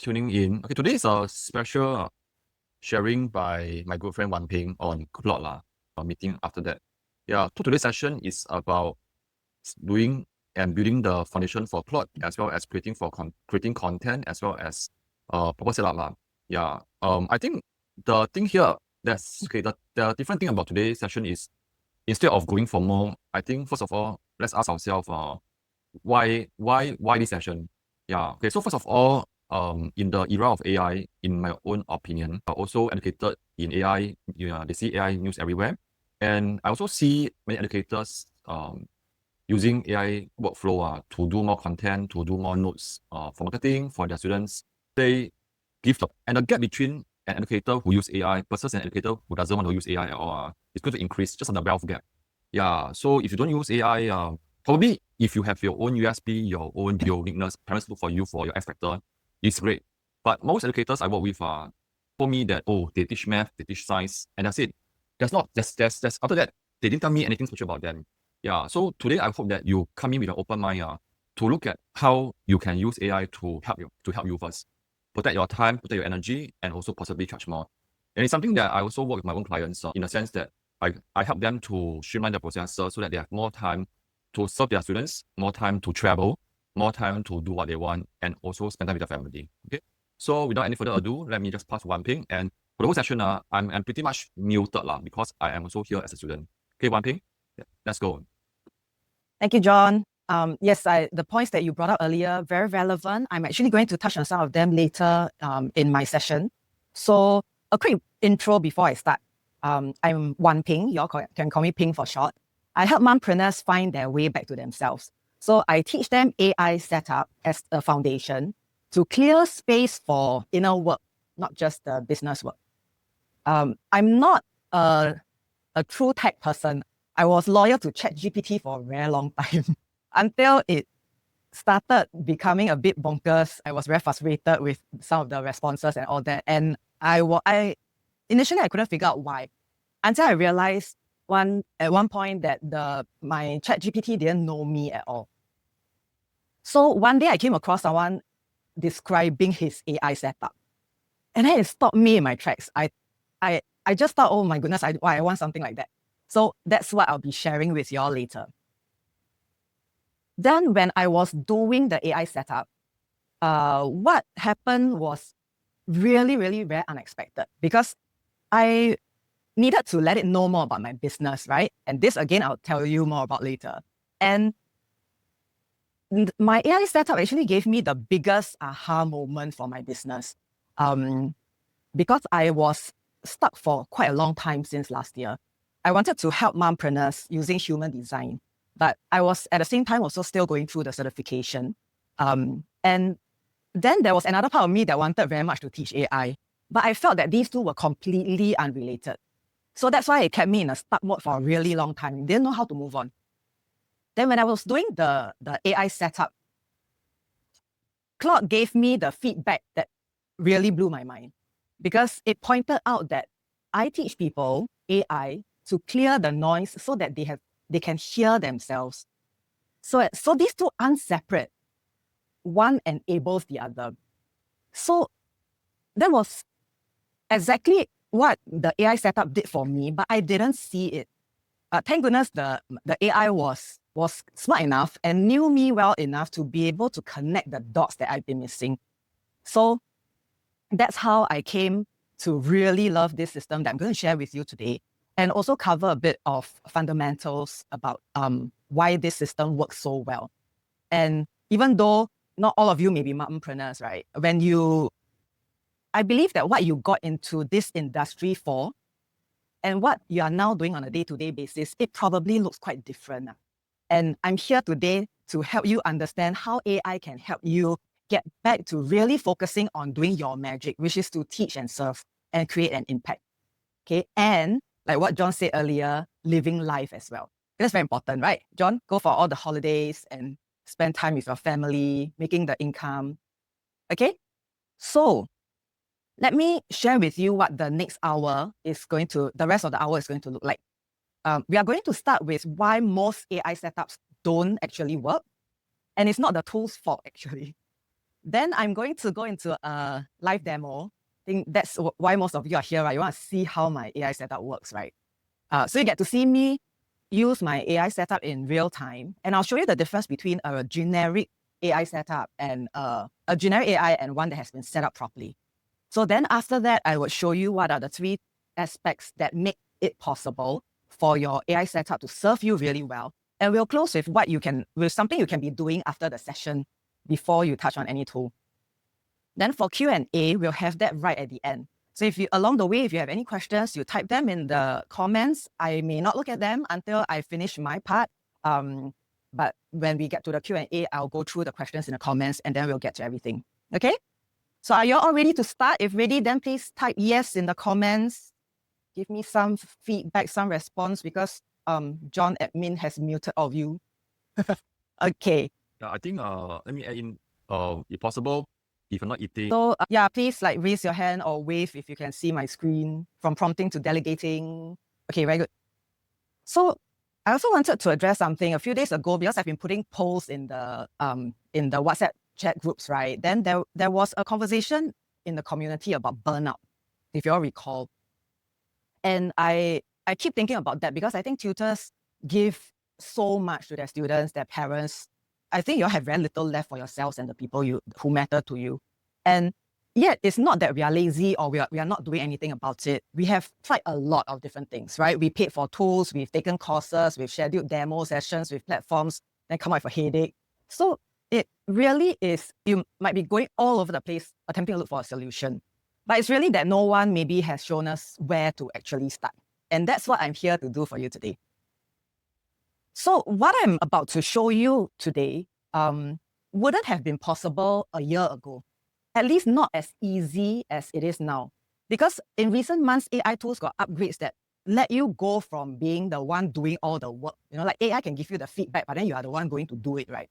tuning in. Okay, today is a special sharing by my good friend Wan Pin on Claude meeting after that. Yeah, so today's session is about doing and building the foundation for Claude as well as creating content as well as proper setup Yeah. I think the thing here that's okay. The different thing about today's session is instead of going for more, I think first of all let's ask ourselves why this session? Yeah. Okay. So first of all, in the era of AI, in my own opinion, I also educated in AI. They see AI news everywhere, and I also see many educators using AI workflow to do more content, to do more notes for marketing for their students. They and the gap between an educator who use AI versus an educator who doesn't want to use AI at all is going to increase just on the wealth gap. Yeah. So if you don't use AI, probably if you have your own USP, your own uniqueness, parents look for you for your X factor, it's great. But most educators I work with told me that they teach math, they teach science, and that's it. There's after that they didn't tell me anything special about them. Yeah. So today I hope that you come in with an open mind to look at how you can use AI to help you first. Protect your time, protect your energy, and also possibly charge more. And it's something that I also work with my own clients in the sense that I help them to streamline the process so that they have more time to serve their students, more time to travel, more time to do what they want, and also spend time with their family. Okay. So without any further ado, let me just pass Wan Ping. And for the whole session, I'm pretty much muted because I am also here as a student. Okay, Wan Ping, let's go. Thank you, John. Yes, the points that you brought up earlier, very relevant. I'm actually going to touch on some of them later in my session. So a quick intro before I start. I'm Wan Ping. You all can call me Ping for short. I help mompreneurs find their way back to themselves. So I teach them AI setup as a foundation to clear space for inner work, not just the business work. I'm not a true tech person. I was loyal to ChatGPT for a very long time until it started becoming a bit bonkers. I was very frustrated with some of the responses and all that. And initially I couldn't figure out why, until I realized at one point that my ChatGPT didn't know me at all. So one day I came across someone describing his AI setup, and then it stopped me in my tracks. I just thought, oh my goodness, I want something like that. So that's what I'll be sharing with y'all later. Then when I was doing the AI setup, what happened was really, really very unexpected, because I needed to let it know more about my business, right? And this, again, I'll tell you more about later. And my AI setup actually gave me the biggest aha moment for my business, because I was stuck for quite a long time since last year. I wanted to help mompreneurs using human design, but I was at the same time also still going through the certification. And then there was another part of me that wanted very much to teach AI, but I felt that these two were completely unrelated. So that's why it kept me in a stuck mode for a really long time. Didn't know how to move on. Then when I was doing the AI setup, Claude gave me the feedback that really blew my mind, because it pointed out that I teach people AI to clear the noise so that they can hear themselves. So these two aren't separate. One enables the other. So that was exactly what the AI setup did for me, but I didn't see it. Thank goodness the AI was smart enough and knew me well enough to be able to connect the dots that I've been missing. So that's how I came to really love this system that I'm going to share with you today, and also cover a bit of fundamentals about why this system works so well. And even though not all of you may be mompreneurs, right? I believe that what you got into this industry for and what you are now doing on a day-to-day basis, it probably looks quite different. And I'm here today to help you understand how AI can help you get back to really focusing on doing your magic, which is to teach and serve and create an impact. Okay. And like what John said earlier, living life as well. That's very important, right? John, go for all the holidays and spend time with your family, making the income. Okay. So let me share with you what the rest of the hour is going to look like. We are going to start with why most AI setups don't actually work. And it's not the tool's fault, actually. Then I'm going to go into a live demo. I think that's why most of you are here, right? You want to see how my AI setup works, right? So you get to see me use my AI setup in real time. And I'll show you the difference between a generic AI setup and a generic AI and one that has been set up properly. So then after that, I would show you what are the 3 aspects that make it possible for your AI setup to serve you really well. And we'll close with with something you can be doing after the session before you touch on any tool. Then for Q&A, we'll have that right at the end. So if you, along the way, if you have any questions, you type them in the comments. I may not look at them until I finish my part. But when we get to the Q&A, I'll go through the questions in the comments and then we'll get to everything. Okay? So are you all ready to start? If ready, then please type yes in the comments. Give me some feedback, some response, because John admin has muted all of you. Okay. Yeah, I think let me add in if possible, if you're not eating. So yeah, please like raise your hand or wave if you can see my screen from prompting to delegating. Okay, very good. So I also wanted to address something a few days ago because I've been putting polls in the WhatsApp chat groups, right? Then there was a conversation in the community about burnout, if you all recall. And I keep thinking about that because I think tutors give so much to their students, their parents. I think you all have very little left for yourselves and the people who matter to you. And yet it's not that we are lazy or we are not doing anything about it. We have tried a lot of different things, right? We paid for tools, we've taken courses, we've scheduled demo sessions with platforms, then come out with a headache. So it really is, you might be going all over the place attempting to look for a solution. But it's really that no one maybe has shown us where to actually start. And that's what I'm here to do for you today. So what I'm about to show you today wouldn't have been possible a year ago, at least not as easy as it is now. Because in recent months, AI tools got upgrades that let you go from being the one doing all the work, like AI can give you the feedback, but then you are the one going to do it, right?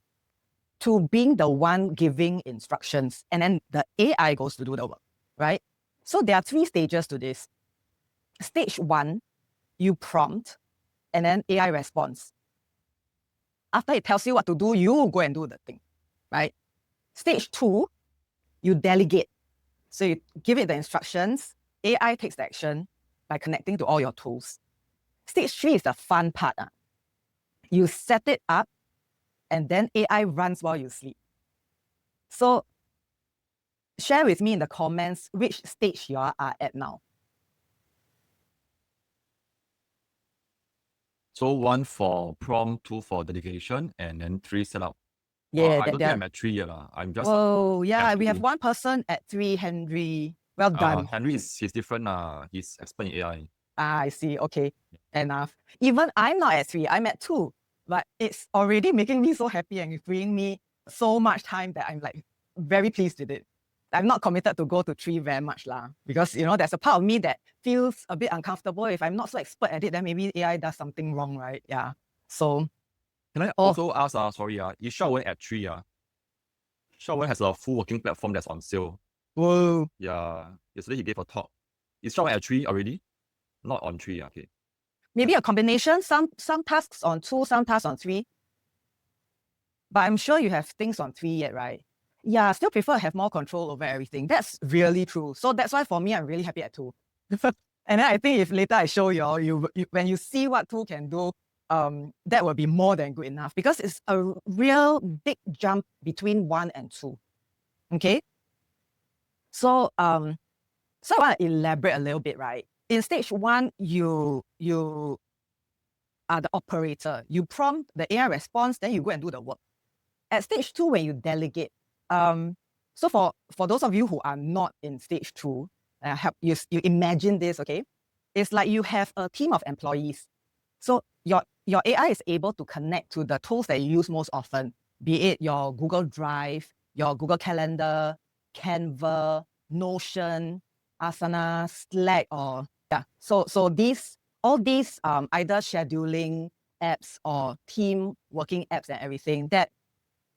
To being the one giving instructions, and then the AI goes to do the work, right? So there are 3 stages to this. Stage 1, you prompt, and then AI responds. After it tells you what to do, you go and do the thing, right? Stage 2, you delegate. So you give it the instructions, AI takes the action by connecting to all your tools. Stage 3 is the fun part. You set it up, and then AI runs while you sleep. So share with me in the comments which stage you are at now. So 1 for prompt, 2 for delegation, and then 3 setup. Yeah, I don't think I'm at 3 yet. I'm just. Oh, yeah, at we have 2. 1 person at 3, Henry. Well done. Henry he's different. He's expert in AI. I see. Okay, enough. Even I'm not at 3, I'm at 2. But it's already making me so happy and freeing me so much time that I'm like very pleased with it. I'm not committed to go to 3 very much because there's a part of me that feels a bit uncomfortable. If I'm not so expert at it, then maybe AI does something wrong, right? Yeah. So Can I also ask, sorry, is Xiaowen at 3? Xiaowen has a full working platform that's on sale. Whoa. Yeah. Yesterday he gave a talk. Is Xiaowen at 3 already? Not on 3, okay. Maybe a combination, some tasks on 2, some tasks on 3. But I'm sure you have things on 3 yet, right? Yeah, still prefer to have more control over everything. That's really true. So that's why for me, I'm really happy at 2. And then I think if later I show you when you see what 2 can do, that will be more than good enough because it's a real big jump between 1 and 2. Okay? So I want to elaborate a little bit, right? In stage 1, you are the operator. You prompt, the AI response, then you go and do the work. At stage 2, when you delegate, so for those of you who are not in stage 2, help you imagine this, okay? It's like you have a team of employees. So your AI is able to connect to the tools that you use most often, be it your Google Drive, your Google Calendar, Canva, Notion, Asana, Slack, or yeah. So all these either scheduling apps or team working apps and everything that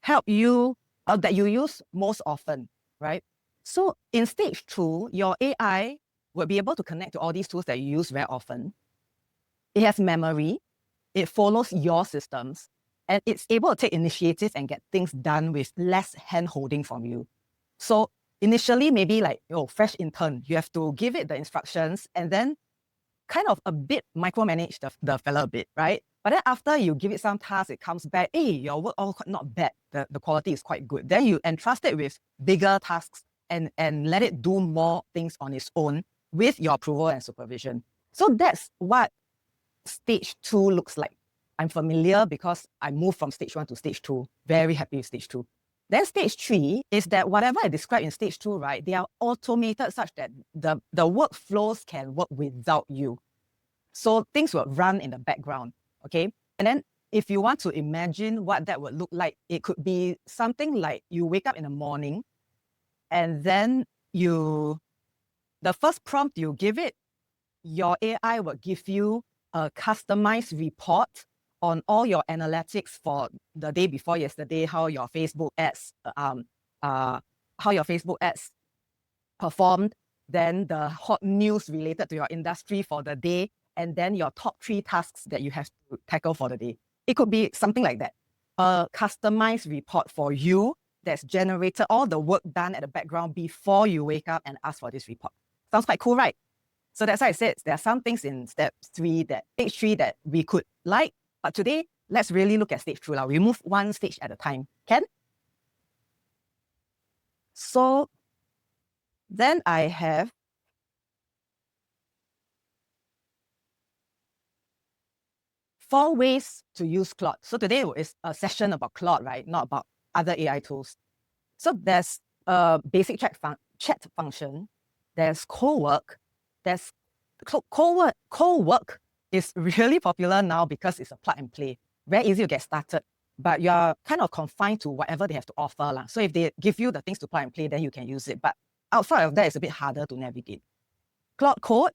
help you that you use most often, right? So in stage 2, your AI will be able to connect to all these tools that you use very often. It has memory, it follows your systems, and it's able to take initiative and get things done with less hand-holding from you. So initially, maybe like, fresh intern, you have to give it the instructions and then kind of a bit micromanage the fella a bit, right? But then after you give it some tasks, it comes back, hey, your work all not bad. The quality is quite good. Then you entrust it with bigger tasks and let it do more things on its own with your approval and supervision. So that's what stage 2 looks like. I'm familiar because I moved from stage 1 to stage 2. Very happy with stage 2. Then stage 3 is that whatever I described in stage 2, right, they are automated such that the workflows can work without you. So things will run in the background, okay? And then if you want to imagine what that would look like, it could be something like you wake up in the morning and then the first prompt you give it, your AI will give you a customized report on all your analytics for the day before yesterday, how your Facebook ads performed, then the hot news related to your industry for the day, and then your top 3 tasks that you have to tackle for the day. It could be something like that. A customized report for you that's generated all the work done at the background before you wake up and ask for this report. Sounds quite cool, right? So that's why I said there are some things in stage 3 that we could like, but today, let's really look at stage 2 now. We move one stage at a time. Can? So then I have four ways to use Claude. So today is a session about Claude, right? Not about other AI tools. So there's a basic chat function. There's co-work. There's co-work is really popular now because it's a plug and play. Very easy to get started, but you're kind of confined to whatever they have to offer. So if they give you the things to plug and play, then you can use it. But outside of that, it's a bit harder to navigate. Claude Code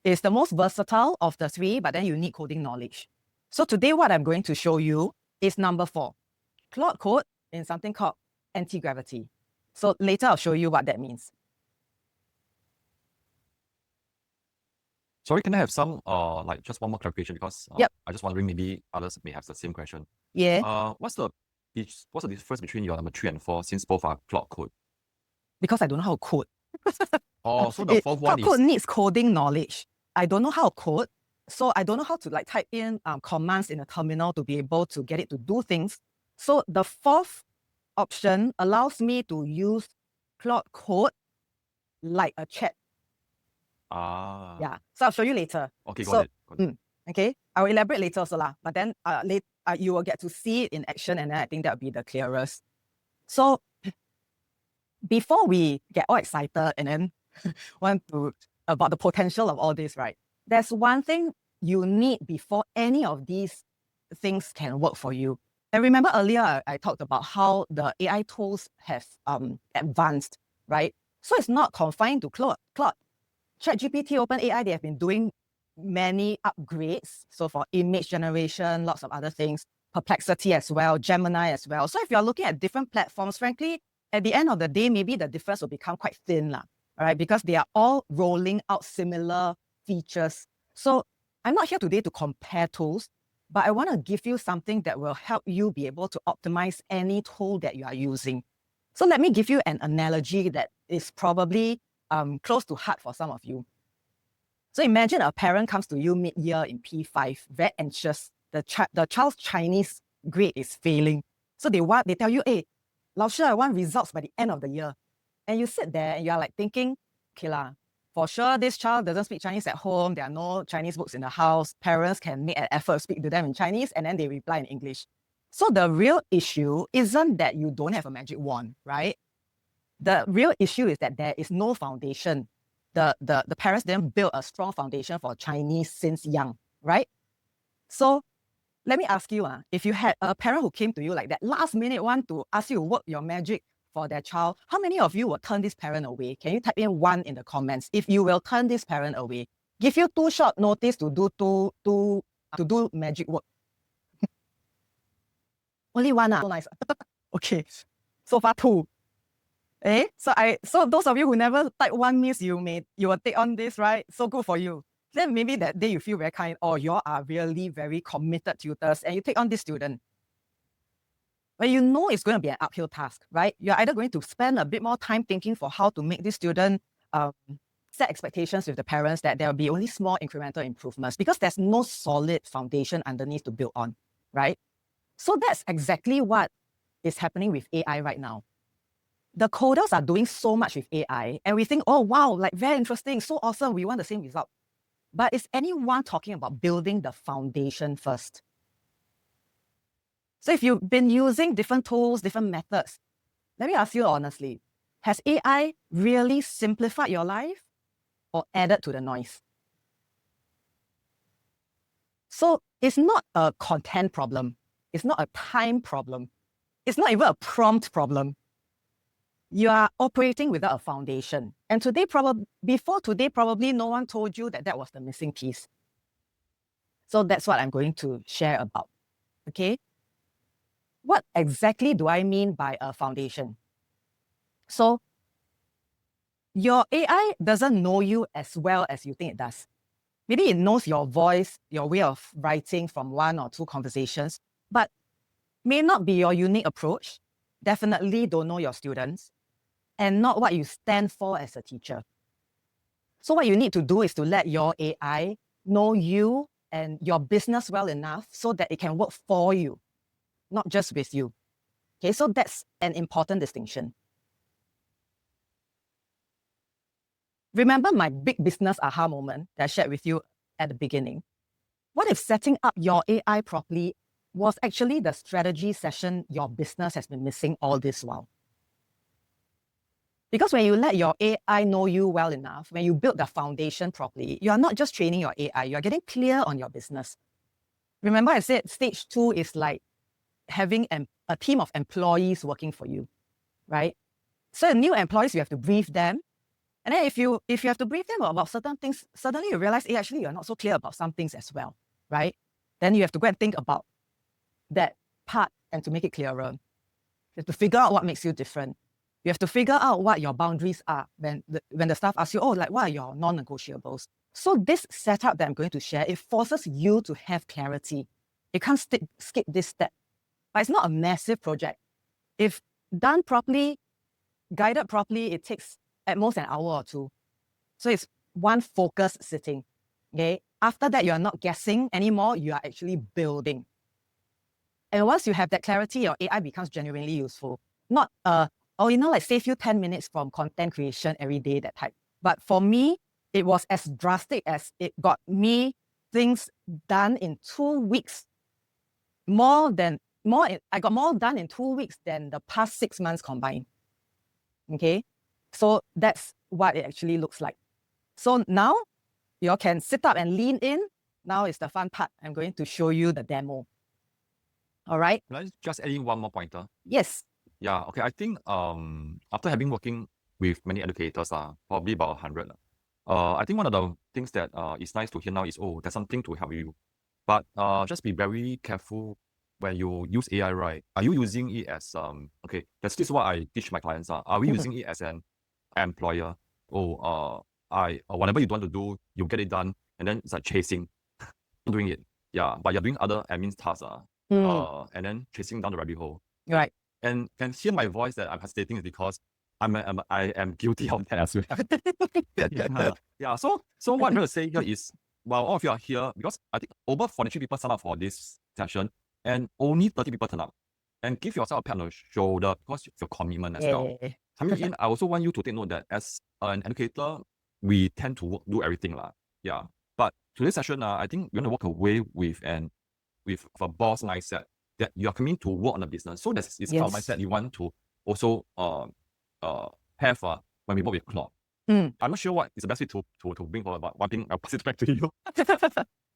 is the most versatile of the 3, but then you need coding knowledge. So today, what I'm going to show you is number 4. Claude Code in something called AntiGravity. So later, I'll show you what that means. Sorry, can I have some like just one more clarification, because Yep. I just wondering maybe others may have the same question. Yeah. What's the difference between your number 3 and 4, since both are Claude Code? Because I don't know how to code. Oh, so the fourth one Claude Code needs coding knowledge. I don't know how to code, so I don't know how to like type in commands in a terminal to be able to get it to do things. So the 4th option allows me to use Claude Code like a chat. Yeah, so I'll show you later. Okay, got it. Okay, I will elaborate later also lah. But then you will get to see it in action, and then I think that will be the clearest. So before we get all excited and then want to about the potential of all this, right? There's one thing you need before any of these things can work for you. And remember earlier I talked about how the AI tools have advanced, right? So it's not confined to Claude. ChatGPT, OpenAI, they have been doing many upgrades. So for image generation, lots of other things, Perplexity as well, Gemini as well. So if you're looking at different platforms, frankly, at the end of the day, maybe the difference will become quite thin, all right? Because they are all rolling out similar features. So I'm not here today to compare tools, but I want to give you something that will help you be able to optimize any tool that you are using. So let me give you an analogy that is probably close to heart for some of you. So imagine a parent comes to you mid-year in P5, very anxious. The child's Chinese grade is failing. So they tell you, hey, 老师, I want results by the end of the year. And you sit there and you are like thinking, okay lah, for sure this child doesn't speak Chinese at home. There are no Chinese books in the house. Parents can make an effort to speak to them in Chinese, and then they reply in English. So the real issue isn't that you don't have a magic wand, right? The real issue is that there is no foundation. The parents didn't build a strong foundation for Chinese since young, right? So let me ask you, if you had a parent who came to you like that, last minute want to ask you to work your magic for their child, how many of you will turn this parent away? Can you type in 1 in the comments if you will turn this parent away? Give you 2 short notice to do magic work. Only 1, so nice. Okay, so far 2. So those of you who never type 1 means you will take on this, right? So good for you. Then maybe that day you feel very kind, or you are really very committed tutors and you take on this student. when you know it's going to be an uphill task, right? You're either going to spend a bit more time thinking for how to make this student set expectations with the parents that there will be only small incremental improvements because there's no solid foundation underneath to build on, right? So that's exactly what is happening with AI right now. The coders are doing so much with AI and we think, oh, wow, like very interesting, so awesome, we want the same result. But is anyone talking about building the foundation first? So if you've been using different tools, different methods, let me ask you honestly, has AI really simplified your life or added to the noise? So it's not a content problem. It's not a time problem. It's not even a prompt problem. You are operating without a foundation. And before today, probably no one told you that that was the missing piece. So that's what I'm going to share about, okay? What exactly do I mean by a foundation? So your AI doesn't know you as well as you think it does. Maybe it knows your voice, your way of writing from 1 or 2 conversations, but may not be your unique approach, definitely don't know your students, and not what you stand for as a teacher. So what you need to do is to let your AI know you and your business well enough so that it can work for you, not just with you. Okay, so that's an important distinction. Remember my big business aha moment that I shared with you at the beginning? What if setting up your AI properly was actually the strategy session your business has been missing all this while? Because when you let your AI know you well enough, when you build the foundation properly, you are not just training your AI, you are getting clear on your business. Remember I said stage 2 is like having a team of employees working for you, right? So new employees, you have to brief them. And then if you have to brief them about certain things, suddenly you realize, hey, actually, you're not so clear about some things as well, right? Then you have to go and think about that part and to make it clearer. You have to figure out what makes you different. You have to figure out what your boundaries are when the staff asks you, oh, like, what are your non-negotiables? So this setup that I'm going to share, it forces you to have clarity. You can't skip this step. But it's not a massive project. If done properly, guided properly, it takes at most an hour or 2. So it's one focused sitting, okay? After that, you are not guessing anymore, you are actually building. And once you have that clarity, your AI becomes genuinely useful. Not, like save you 10 minutes from content creation every day, that type. But for me, it was as drastic as it got me things done in 2 weeks. I got more done in 2 weeks than the past 6 months combined. Okay, so that's what it actually looks like. So now you all can sit up and lean in. Now is the fun part. I'm going to show you the demo. All right. Can I just add in one more pointer? Yes. Yeah, okay. I think after having working with many educators, probably about 100, I think one of the things that is nice to hear now is, oh, there's something to help you. But just be very careful when you use AI, right? Are you using it as okay? This is what I teach my clients. Are we using it as an employer? Oh, whatever you want to do, you get it done, and then it's like chasing, doing it. Yeah, but you're doing other admin tasks. And then chasing down the rabbit hole. Right. And can hear my voice that I'm hesitating is because I am guilty of that as well. Yeah. So what I'm trying to say here is, while all of you are here, because I think over 43 people sign up for this session, and only 30 people turn up. And give yourself a pat on the shoulder because of your commitment as well. Coming in, I also want you to take note that as an educator, we tend to do everything. Yeah. But today's session, I think we're going to walk away with a boss mindset that you are coming to work on the business. So that's kind of mindset you want to also have when we work with Claude. I'm not sure what is the best way to bring forward, but one thing I'll pass it back to you.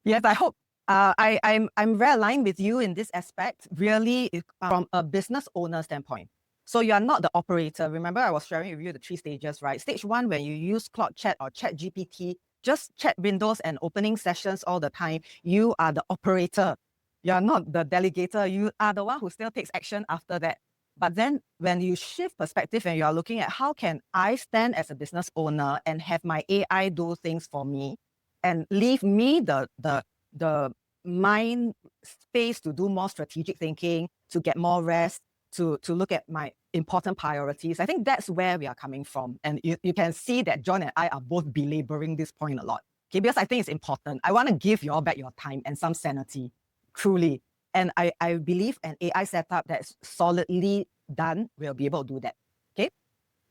Yes, I hope. I'm very aligned with you in this aspect, really from a business owner standpoint. So you are not the operator. Remember, I was sharing with you the 3 stages, right? Stage 1, when you use Claude Chat or Chat GPT, just chat windows and opening sessions all the time. You are the operator. You are not the delegator. You are the one who still takes action after that. But then when you shift perspective and you are looking at how can I stand as a business owner and have my AI do things for me and leave me the mind space to do more strategic thinking, to get more rest, to look at my important priorities. I think that's where we are coming from. And you can see that John and I are both belaboring this point a lot. Okay, because I think it's important. I want to give you all back your time and some sanity, truly. And I believe an AI setup that's solidly done will be able to do that. Okay,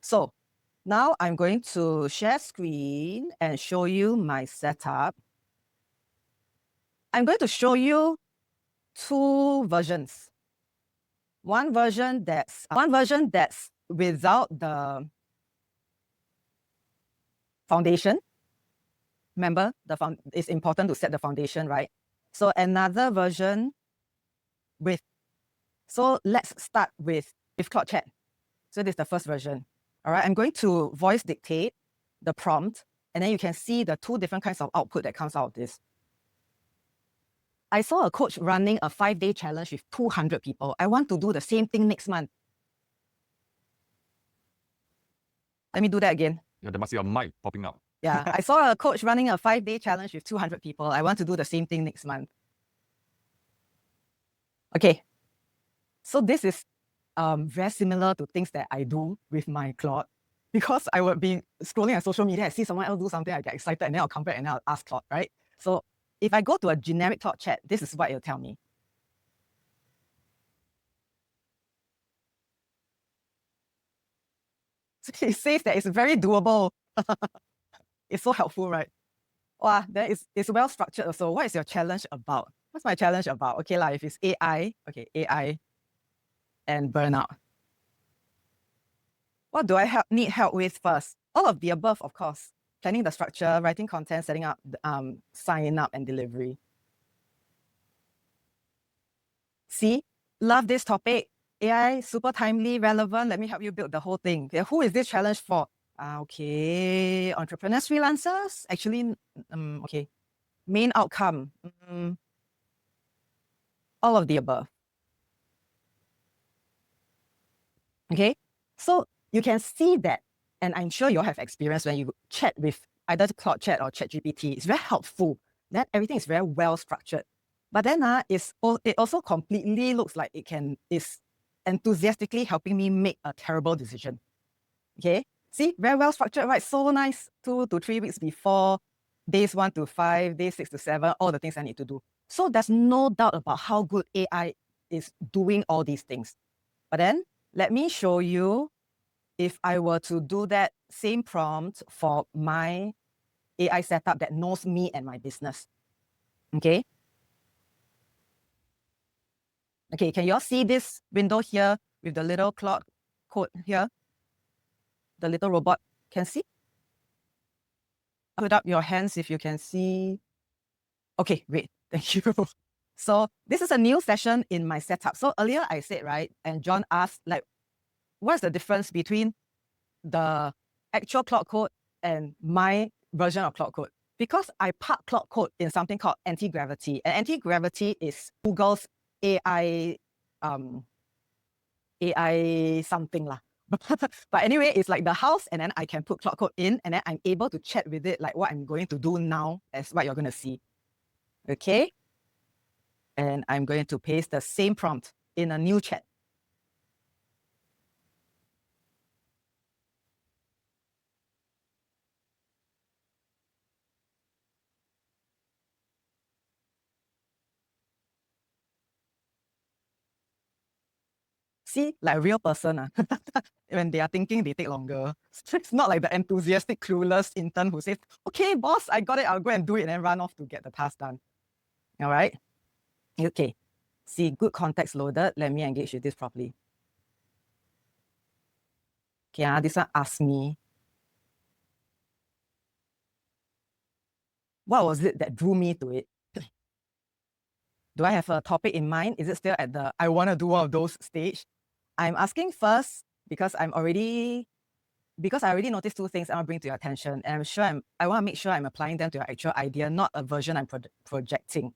so now I'm going to share screen and show you my setup. I'm going to show you two versions. One version that's without the foundation. Remember, it's important to set the foundation, right? So another version with. So let's start with Claude Chat. So this is the first version. All right, I'm going to voice dictate the prompt, and then you can see the two different kinds of output that comes out of this. I saw a coach running a 5-day challenge with 200 people. I want to do the same thing next month. Let me do that again. Yeah, there must be a mic popping up. Yeah, I saw a coach running a 5-day challenge with 200 people. I want to do the same thing next month. Okay, so this is very similar to things that I do with my Claude, because I would be scrolling on social media, I see someone else do something, I get excited, and then I'll come back and I'll ask Claude, right? So if I go to a generic Claude Chat, this is what it'll tell me. So it says that it's very doable. It's so helpful, right? Wow, then it's well structured also. What is your challenge about? What's my challenge about? Okay, like if it's AI, okay, AI and burnout. What do I need help with first? All of the above, of course. Planning the structure, writing content, setting up, sign up and delivery. See, love this topic. AI, super timely, relevant. Let me help you build the whole thing. Okay, who is this challenge for? Okay, entrepreneurs, freelancers. Actually, okay. Main outcome, all of the above. Okay, so you can see that, and I'm sure you all have experience when you chat with either Claude Chat or ChatGPT. It's very helpful. That everything is very well structured. But then it also completely looks like is enthusiastically helping me make a terrible decision. Okay, see, very well structured, right? So nice. 2 to 3 weeks before, days 1 to 5, days 6 to 7, all the things I need to do. So there's no doubt about how good AI is doing all these things. But then let me show you if I were to do that same prompt for my AI setup that knows me and my business. Okay. Okay, can you all see this window here with the little Claude Code here? The little robot can see? Put up your hands if you can see. Okay, great. Thank you. So this is a new session in my setup. So earlier I said, right, and John asked, like, what's the difference between the actual Claude Code and my version of Claude Code? Because I park Claude Code in something called AntiGravity, and AntiGravity is Google's AI something lah. But anyway, it's like the house, and then I can put Claude Code in, and then I'm able to chat with it like what I'm going to do now, as what you're going to see. Okay. And I'm going to paste the same prompt in a new chat. See, like a real person, when they are thinking, they take longer. It's not like the enthusiastic, clueless intern who says, okay, boss, I got it, I'll go and do it, and then run off to get the task done. All right? Okay. See, good context loaded. Let me engage with this properly. Okay, this one asked me, what was it that drew me to it? Do I have a topic in mind? Is it still at the I want to do one of those stage? I'm asking first because I already noticed two things I want to bring to your attention, and I want to make sure I'm applying them to your actual idea, not a version I'm projecting.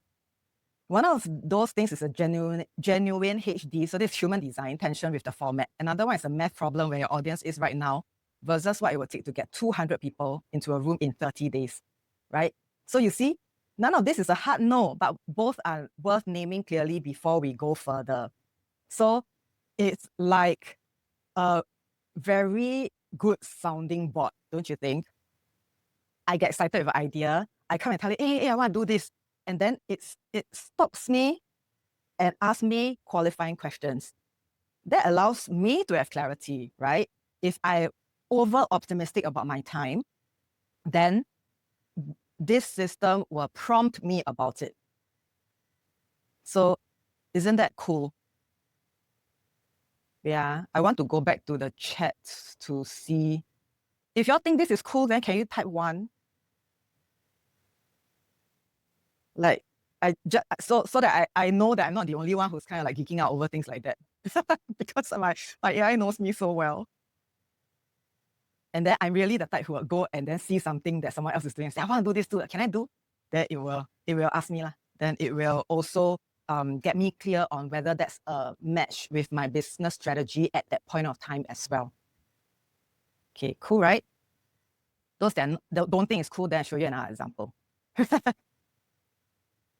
One of those things is a genuine HD, so this human design tension with the format. Another one is a math problem where your audience is right now versus what it would take to get 200 people into a room in 30 days, right? So you see, none of this is a hard no, but both are worth naming clearly before we go further. So it's like a very good sounding board, don't you think? I get excited with an idea. I come and tell it, hey, I want to do this. And then it stops me and asks me qualifying questions. That allows me to have clarity, right? If I'm over optimistic about my time, then this system will prompt me about it. So isn't that cool? Yeah, I want to go back to the chat to see. If y'all think this is cool, then can you type 1? Like, I just so that I know that I'm not the only one who's kind of like geeking out over things like that. Because my AI knows me so well. And then I'm really the type who will go and then see something that someone else is doing and say, I want to do this too. Can I do? Then it will ask me. Then it will also get me clear on whether that's a match with my business strategy at that point of time as well. Okay, cool, right? Those that don't think it's cool, then I'll show you another example.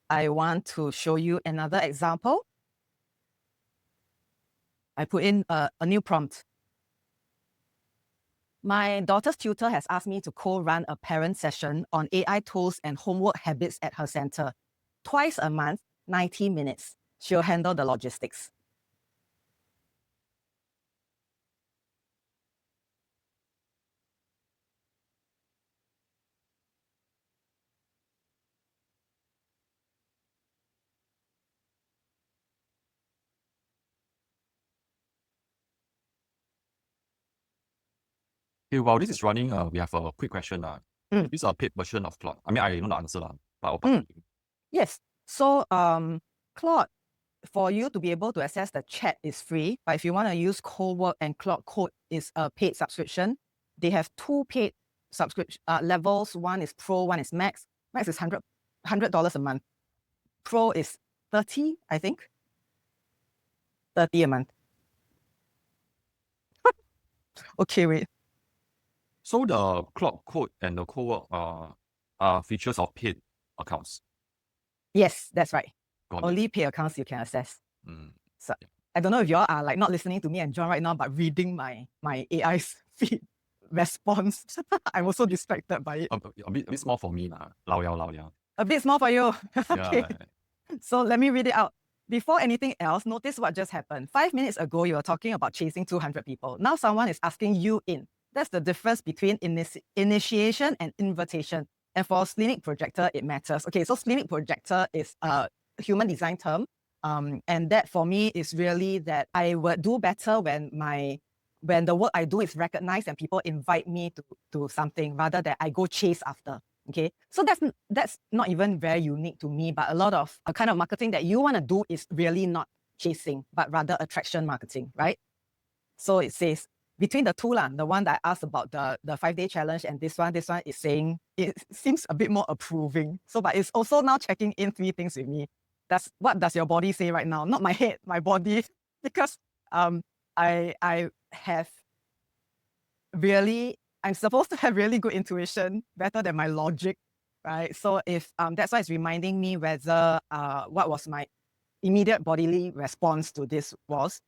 I want to show you another example. I put in a new prompt. My daughter's tutor has asked me to co-run a parent session on AI tools and homework habits at her center. Twice a month, 90 minutes. She'll handle the logistics. Okay, while this is running, we have a quick question. This is a paid version of Claude. I mean, I know the answer, but I'll pass to you. Yes. So, Claude, for you to be able to access the chat is free, but if you want to use Cowork and Claude Code is a paid subscription. They have 2 paid subscription levels. One is Pro, one is Max. Max is $100 a month. Pro is 30, I think. 30 a month. Okay, wait. So the Claude Code and the Cowork are features of paid accounts. Yes, that's right. Got it. Only paid accounts you can access. So Yeah. I don't know if y'all are like not listening to me and John right now, but reading my AI's feed response. I'm also distracted by it. A bit small for me, lao yao. A bit small for you. Okay. Yeah. So let me read it out. Before anything else, notice what just happened. 5 minutes ago, you were talking about chasing 200 people. Now someone is asking you in. That's the difference between initiation and invitation. And for Splenic Projector, it matters. Okay, so Splenic Projector is a human design term. And that for me is really that I would do better when the work I do is recognized and people invite me to something rather than I go chase after. Okay, so that's not even very unique to me, but a lot of a kind of marketing that you want to do is really not chasing, but rather attraction marketing, right? So it says between the two, the one that I asked about the 5-day challenge and this one is saying it seems a bit more approving. So, but it's also now checking in 3 things with me. What does your body say right now? Not my head, my body, because I have really. I'm supposed to have really good intuition, better than my logic, right? So if that's why it's reminding me whether what was my immediate bodily response to this was.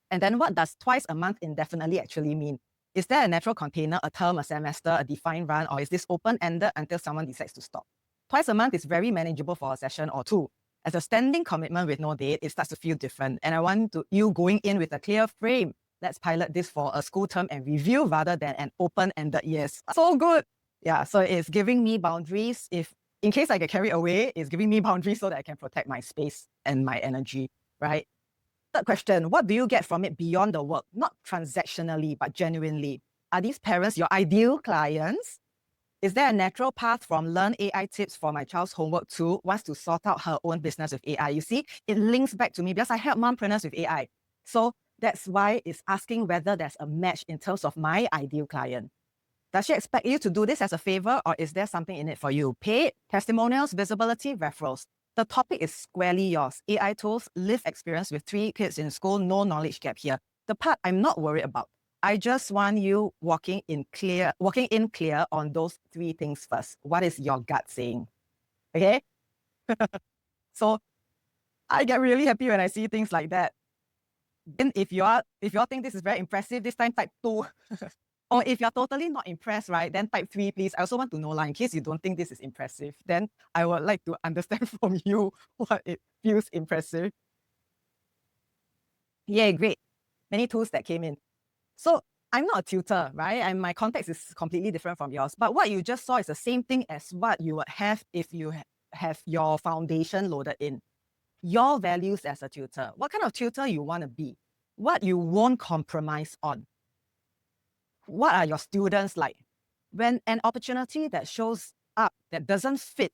And then what does twice a month indefinitely actually mean? Is there a natural container, a term, a semester, a defined run, or is this open-ended until someone decides to stop? Twice a month is very manageable for a session or 2. As a standing commitment with no date, it starts to feel different. And I want you going in with a clear frame. Let's pilot this for a school term and review rather than an open-ended yes. So good. Yeah, so it's giving me boundaries. If in case I get carried away, it's giving me boundaries so that I can protect my space and my energy, right? Third question, what do you get from it beyond the work? Not transactionally, but genuinely. Are these parents your ideal clients? Is there a natural path from learn AI tips for my child's homework to wants to sort out her own business with AI? You see, it links back to me because I help mompreneurs with AI. So that's why it's asking whether there's a match in terms of my ideal client. Does she expect you to do this as a favor, or is there something in it for you? Paid, testimonials, visibility, referrals. The topic is squarely yours. AI tools, live experience with 3 kids in school, no knowledge gap here. The part I'm not worried about. I just want you walking in clear on those 3 things first. What is your gut saying? Okay? So I get really happy when I see things like that. Then if you all think this is very impressive, this time type 2. Or if you're totally not impressed, right, then type 3, please. I also want to know, in case you don't think this is impressive, then I would like to understand from you what it feels impressive. Yeah, great. Many tools that came in. So I'm not a tutor, right? And my context is completely different from yours. But what you just saw is the same thing as what you would have if you have your foundation loaded in. Your values as a tutor. What kind of tutor you want to be? What you won't compromise on? What are your students like? When an opportunity that shows up that doesn't fit,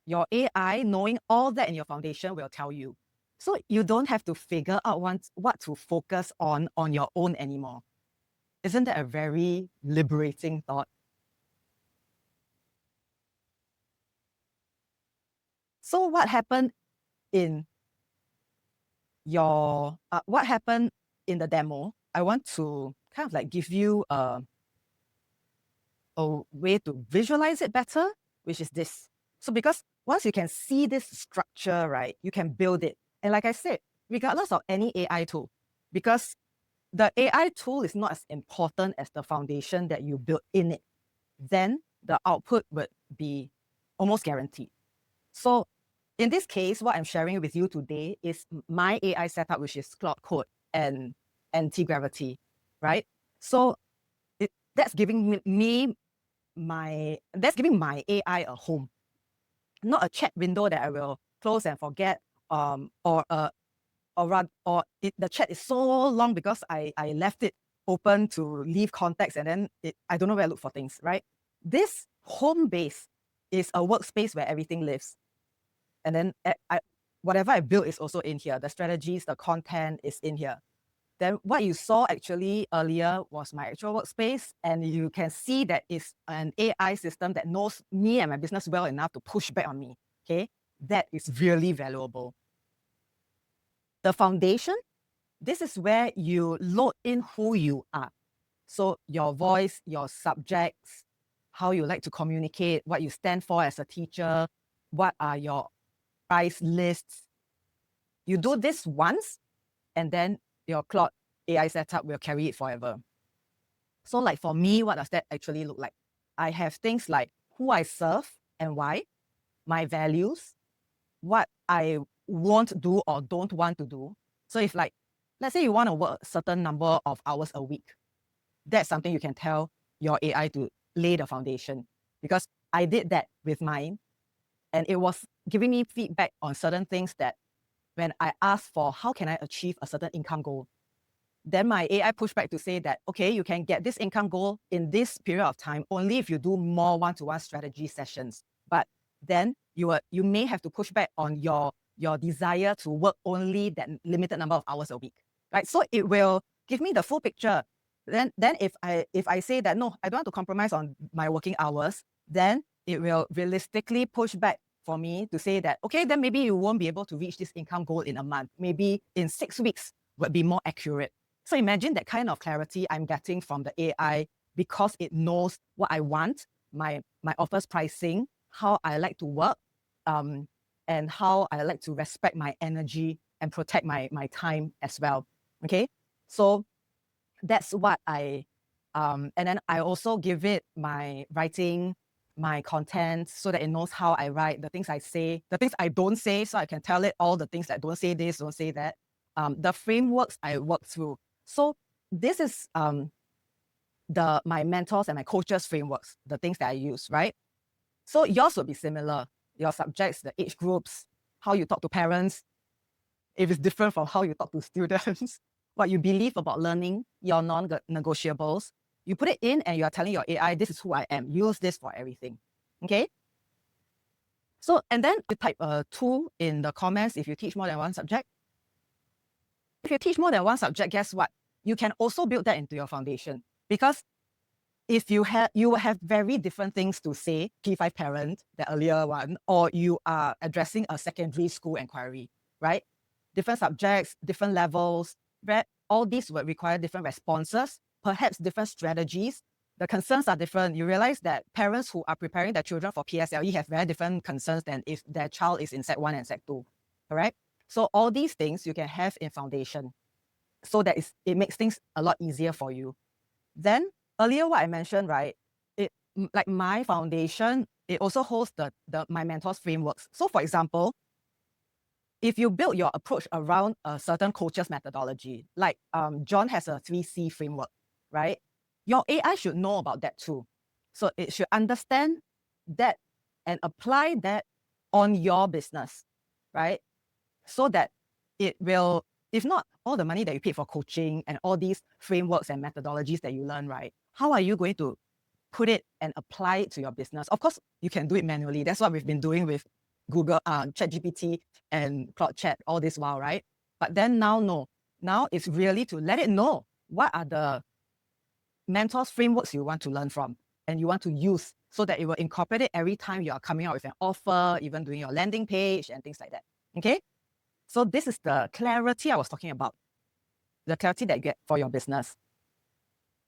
your AI, knowing all that in your foundation, will tell you. So you don't have to figure out what to focus on your own anymore. Isn't that a very liberating thought? So what happened in what happened in the demo? I want to kind of like give you a way to visualize it better, which is this. So because once you can see this structure, right, you can build it. And like I said, regardless of any AI tool, because the AI tool is not as important as the foundation that you build in it, then the output would be almost guaranteed. So in this case, what I'm sharing with you today is my AI setup, which is Claude Code and AntiGravity, right? So that's giving my AI a home, not a chat window that I will close and forget, the chat is so long because I left it open to leave context, and then I don't know where to look for things, right? This home base is a workspace where everything lives. And then whatever I built is also in here. The strategies, the content is in here. Then what you saw actually earlier was my actual workspace, and you can see that it's an AI system that knows me and my business well enough to push back on me, okay? That is really valuable. The foundation, this is where you load in who you are. So your voice, your subjects, how you like to communicate, what you stand for as a teacher, what are your price lists. You do this once, and then your Claude AI setup will carry it forever. So like for me, what does that actually look like? I have things like who I serve and why, my values, what I won't do or don't want to do. So if like, let's say you want to work a certain number of hours a week, that's something you can tell your AI to lay the foundation, because I did that with mine, and it was giving me feedback on certain things that when I asked for how can I achieve a certain income goal, then my AI pushed back to say that, okay, you can get this income goal in this period of time only if you do more one-to-one strategy sessions. But then you may have to push back on your desire to work only that limited number of hours a week, right? So it will give me the full picture. Then if I say that, no, I don't want to compromise on my working hours, then it will realistically push back for me to say that, okay, then maybe you won't be able to reach this income goal in a month. Maybe in 6 weeks would be more accurate. So imagine that kind of clarity I'm getting from the AI, because it knows what I want, my offers pricing, how I like to work, and how I like to respect my energy and protect my time as well. Okay, so that's what and then I also give it my writing, my content, so that it knows how I write, the things I say, the things I don't say, so I can tell it all the things that don't say this, don't say that. The frameworks I work through. So this is my mentors and my coaches' frameworks, the things that I use, right? So yours will be similar. Your subjects, the age groups, how you talk to parents, if it's different from how you talk to students, what you believe about learning, your non-negotiables, you put it in and you are telling your AI, this is who I am. Use this for everything, okay? So, and then you type 2 in the comments if you teach more than one subject. If you teach more than one subject, guess what? You can also build that into your foundation, because if you will have very different things to say, P5 parent, the earlier one, or you are addressing a secondary school inquiry, right? Different subjects, different levels, right? All these would require different responses, perhaps different strategies. The concerns are different. You realize that parents who are preparing their children for PSLE have very different concerns than if their child is in Sec 1 and Sec 2, correct? So all these things you can have in foundation. so that it makes things a lot easier for you. Then earlier what I mentioned, right, like my foundation, it also holds my mentor's frameworks. So for example, if you build your approach around a certain coach's methodology, like John has a 3C framework, right? Your AI should know about that too. So it should understand that and apply that on your business, right? So that it will, if not all the money that you pay for coaching and all these frameworks and methodologies that you learn, right? How are you going to put it and apply it to your business? Of course, you can do it manually. That's what we've been doing with Google, ChatGPT and Claude Chat all this while, right? But then no. Now it's really to let it know what are the mentors frameworks you want to learn from and you want to use, so that it will incorporate it every time you are coming out with an offer, even doing your landing page and things like that. Okay? So this is the clarity I was talking about, the clarity that you get for your business.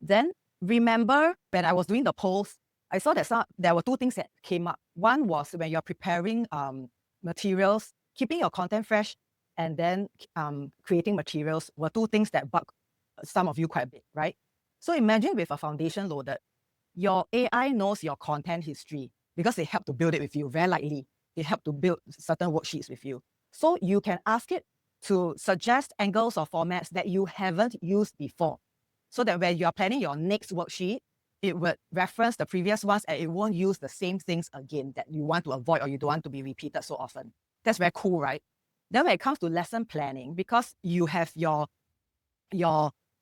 Then remember when I was doing the polls, I saw that there were two things that came up. One was when you're preparing materials, keeping your content fresh and then creating materials were two things that bug some of you quite a bit, right? So imagine with a foundation loaded, your AI knows your content history because they help to build it with you, very likely. They help to build certain worksheets with you. So you can ask it to suggest angles or formats that you haven't used before, so that when you're planning your next worksheet, it would reference the previous ones and it won't use the same things again that you want to avoid or you don't want to be repeated so often. That's very cool, right? Then when it comes to lesson planning, because you have your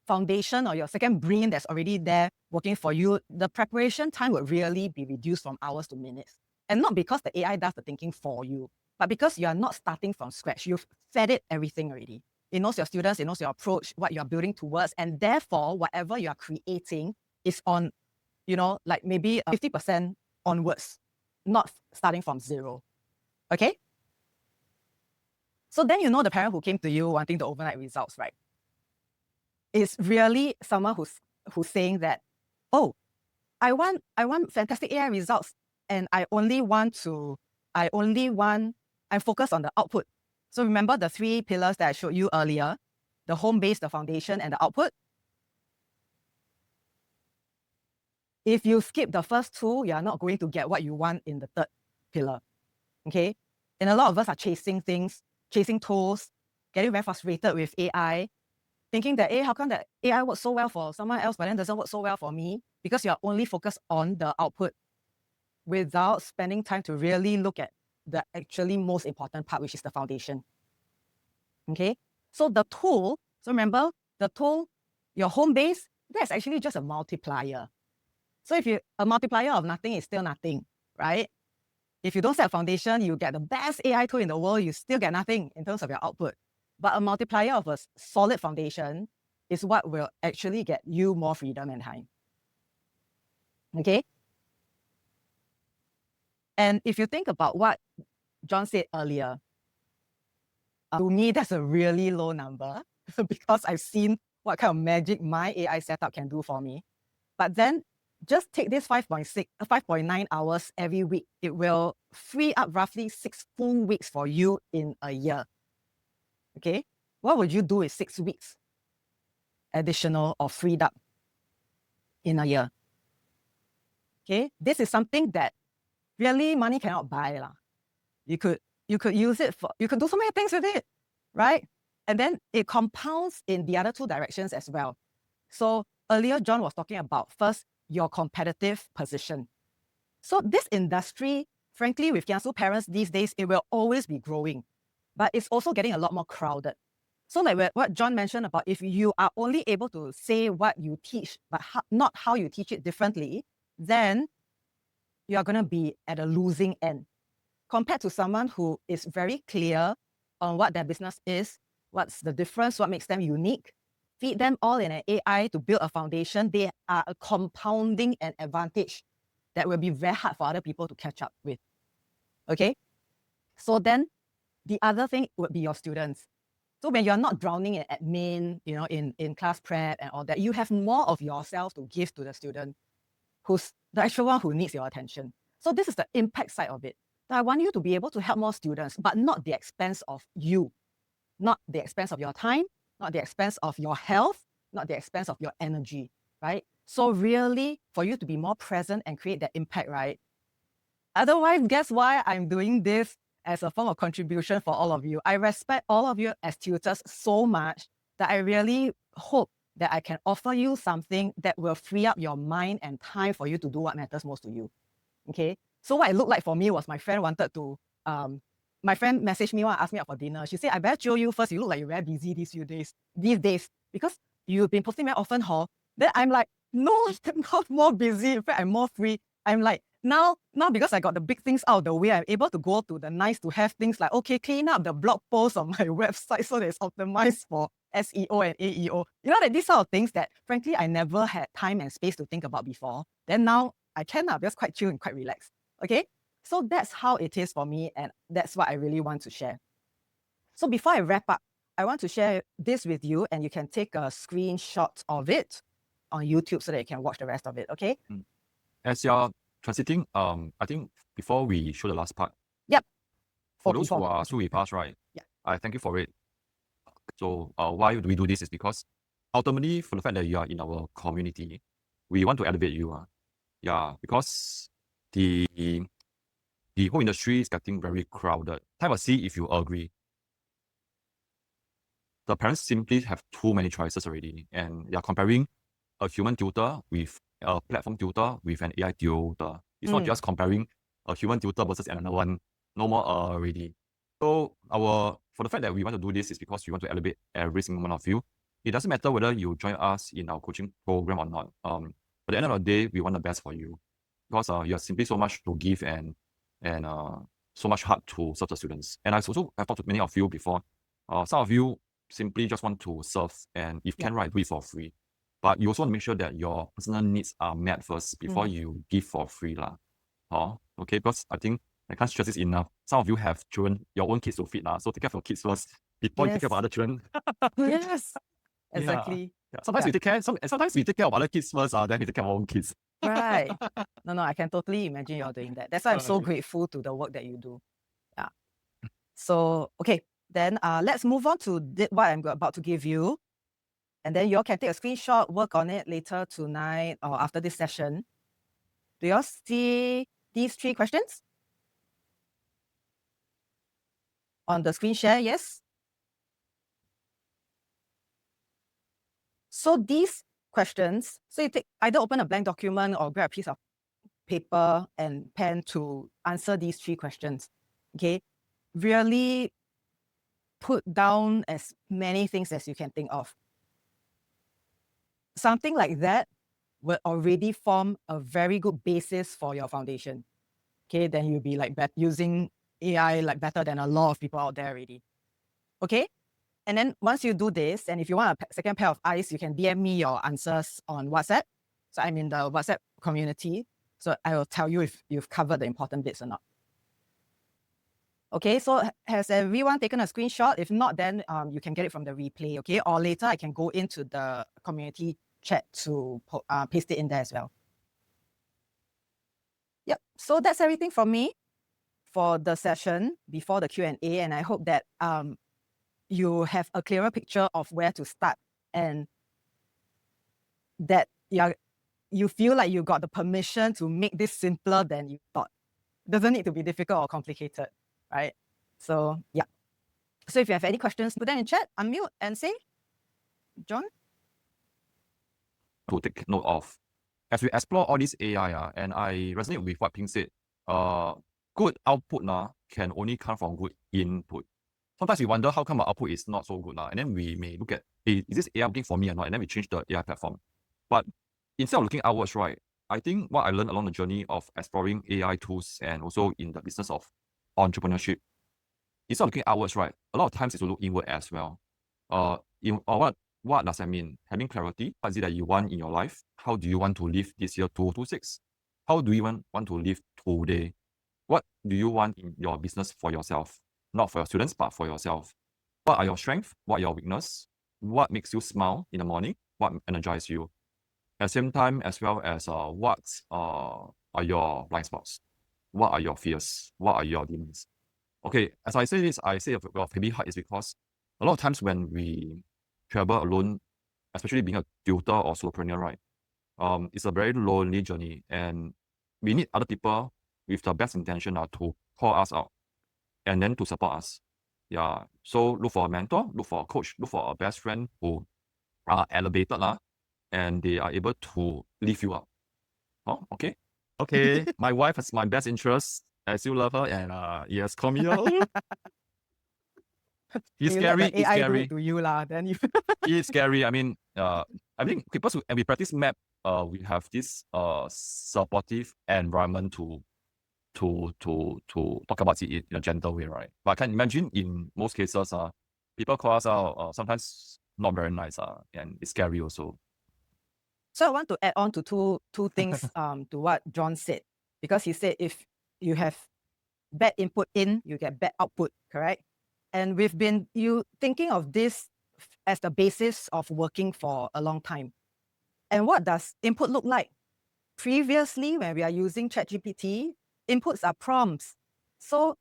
foundation or your second brain that's already there working for you, the preparation time would really be reduced from hours to minutes. And not because the AI does the thinking for you, but because you are not starting from scratch. You've fed it everything already. It knows your students, it knows your approach, what you're building towards, and therefore, whatever you are creating is on, like maybe 50% onwards, not starting from zero. Okay? So then the parent who came to you wanting the overnight results, right? Is really someone who's saying that, oh, I want fantastic AI results, and I'm focused on the output. So remember the 3 pillars that I showed you earlier, the home base, the foundation, and the output. If you skip the first 2, you're not going to get what you want in the 3rd pillar. Okay? And a lot of us are chasing things, chasing tools, getting very frustrated with AI, thinking that, how come that AI works so well for someone else, but then doesn't work so well for me? Because you're only focused on the output without spending time to really look at the actually most important part, which is the foundation. Okay? So the tool, so remember, the tool, your home base, that's actually just a multiplier. So a multiplier of nothing is still nothing, right? If you don't set a foundation, you get the best AI tool in the world, you still get nothing in terms of your output. But a multiplier of a solid foundation is what will actually get you more freedom and time. Okay? And if you think about what John said earlier, to me, that's a really low number because I've seen what kind of magic my AI setup can do for me. But then just take this 5.9 hours every week. It will free up roughly 6 full weeks for you in a year. Okay? What would you do with 6 weeks additional or freed up in a year? Okay? This is something that really money cannot buy. You could use it you could do so many things with it, right? And then it compounds in the other 2 directions as well. So earlier, John was talking about first, your competitive position. So this industry, frankly, with Kiasu parents these days, it will always be growing, but it's also getting a lot more crowded. So like what John mentioned about, if you are only able to say what you teach, but not how you teach it differently, then you are going to be at a losing end compared to someone who is very clear on what their business is, what's the difference, what makes them unique, feed them all in an AI to build a foundation. They are a compounding an advantage that will be very hard for other people to catch up with. Okay? So then the other thing would be your students. So when you're not drowning in admin, in class prep and all that, you have more of yourself to give to the student who's the actual one who needs your attention. So this is the impact side of it. So I want you to be able to help more students, but not the expense of you, not the expense of your time, not the expense of your health, not the expense of your energy, right? So really, for you to be more present and create that impact, right? Otherwise, guess why I'm doing this as a form of contribution for all of you? I respect all of you as tutors so much that I really hope that I can offer you something that will free up your mind and time for you to do what matters most to you. Okay. So what it looked like for me was my friend wanted to, my friend messaged me and asked me out for dinner. She said, I better show you first. You look like you're very busy these days, because you've been posting very often, huh? Then I'm like, no, I'm not more busy. In fact, I'm more free. I'm like, now because I got the big things out of the way, I'm able to go to the nice to have things like, okay, clean up the blog post on my website so that it's optimized for SEO and AEO. You know, that these sort of things that frankly I never had time and space to think about before. Then now I can just quite chill and quite relaxed. Okay. So that's how it is for me, and that's what I really want to share. So before I wrap up, I want to share this with you, and you can take a screenshot of it on YouTube so that you can watch the rest of it. Okay. As you're transiting, I think before we show the last part. Yep. For those who are still with us, right? Yeah. I thank you for it. So why do we do this is because ultimately, for the fact that you are in our community, we want to elevate you. Yeah, because the whole industry is getting very crowded. Type of see if you agree. The parents simply have too many choices already, and they are comparing a human tutor with a platform tutor with an AI tutor. It's not just comparing a human tutor versus another one. No more already. So for the fact that we want to do this is because we want to elevate every single one of you. It doesn't matter whether you join us in our coaching program or not. At the end of the day, we want the best for you, because you have simply so much to give and so much heart to serve the students. And I've talked to many of you before. Some of you simply just want to serve, and if can, right, do it for free. But you also want to make sure that your personal needs are met first before you give for free. Okay, because I think I can't stress this enough. Some of you have children, your own kids to feed. So take care of your kids first before you take care of other children. Yes, exactly. Yeah. Sometimes we take care. Sometimes we take care of other kids first, then we take care of our own kids. Right. No, I can totally imagine you're doing that. That's why I'm so grateful to the work that you do. Yeah. So, okay, then let's move on to what I'm about to give you. And then you all can take a screenshot, work on it later tonight or after this session. Do you all see these 3 questions? On the screen share, yes? So these questions, so you either open a blank document or grab a piece of paper and pen to answer these 3 questions. Okay, really put down as many things as you can think of. Something like that will already form a very good basis for your foundation. Okay, then you'll be like using AI like better than a lot of people out there already. Okay, and then once you do this, and if you want a second pair of eyes, you can DM me your answers on WhatsApp. So I'm in the WhatsApp community. So I will tell you if you've covered the important bits or not. Okay, so has everyone taken a screenshot? If not, then you can get it from the replay, okay? Or later I can go into the community chat to paste it in there as well. Yep, so that's everything from me for the session before the Q&A, and I hope that you have a clearer picture of where to start, and that you feel like you got the permission to make this simpler than you thought. It doesn't need to be difficult or complicated, right? So yeah. So if you have any questions, put them in chat, unmute and say. John? To take note of. As we explore all this AI, and I resonate with what Ping said, good output can only come from good input. Sometimes we wonder how come our output is not so good, and then we may look at, hey, is this AI working for me or not? And then we change the AI platform. But instead of looking outwards, right, I think what I learned along the journey of exploring AI tools and also in the business of entrepreneurship, instead of looking outwards, right, a lot of times it's to look inward as well. What does that mean? Having clarity. What is it that you want in your life? How do you want to live this year 2026? How do you want to live today? What do you want in your business for yourself? Not for your students, but for yourself. What are your strengths? What are your weaknesses? What makes you smile in the morning? What energizes you? At the same time, as well as what are your blind spots? What are your fears? What are your demons? Okay, as I say this, I say of heavy heart is because a lot of times when we travel alone, especially being a tutor or solopreneur, right? It's a very lonely journey, and we need other people with the best intention to call us out and then to support us. Yeah. So look for a mentor, look for a coach, look for a best friend who are elevated and they are able to lift you up. Oh, okay. Okay. My wife has my best interest. I still love her, and yes, call me out. He's You let scary. the It's AI do scary. it to you lah. Then you It's scary. I mean, I think because and we practice map, we have this supportive environment to talk about it in a gentle way, right? But I can imagine in most cases, people call us out sometimes not very nice, and it's scary also. So I want to add on to two things to what John said, because he said if you have bad input in, you get bad output, correct? And we've been thinking of this as the basis of working for a long time. And what does input look like? Previously, when we are using ChatGPT, inputs are prompts. So